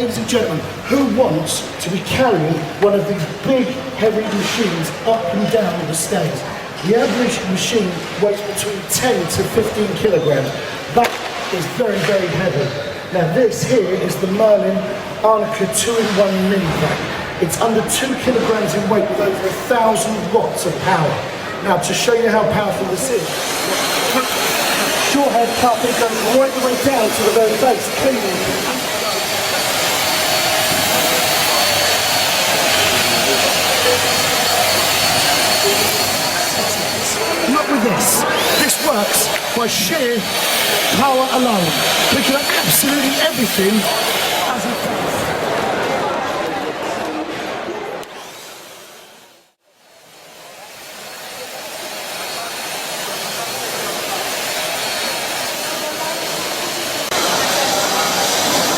Ladies and gentlemen, who wants to be carrying one of these big, heavy machines up and down the stairs? The average machine weighs between 10 to 15 kilograms. That is very, very heavy. Now this here is the Merlin Arnica 2-in-1 mini vac. It's under 2 kilograms in weight with over 1,000 watts of power. Now to show you how powerful this is, short head carpet goes right the way down to the very base, cleaning. Not with this. This works by sheer power alone. Picking up absolutely everything as it does.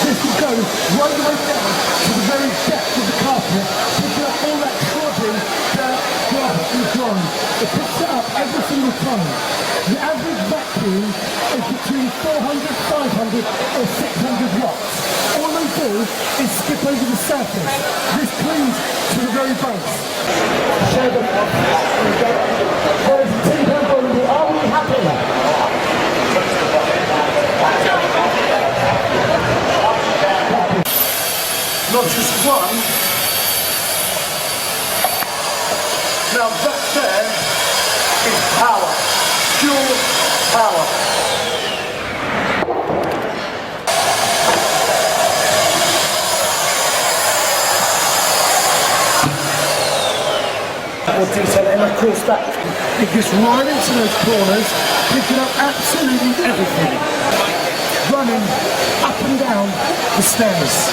This will go right the way down to the very depth of the carpet, picking up all that clogging, dirt, grass and grime. It picks it up every single time. The average vacuum is between 400, 500 or 600 watts. All they do is skip over the surface. This cleans to the very base. Show them off. There's a £10 bundle. Are we happy? Not just one. Now that there is power, pure power. More detail, and of course that it gets right into those corners, picking up absolutely everything, running up and down the stairs.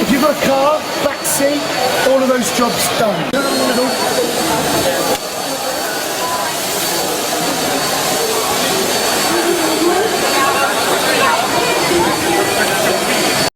If you've got a car, back seat, all of those jobs done. Down the middle.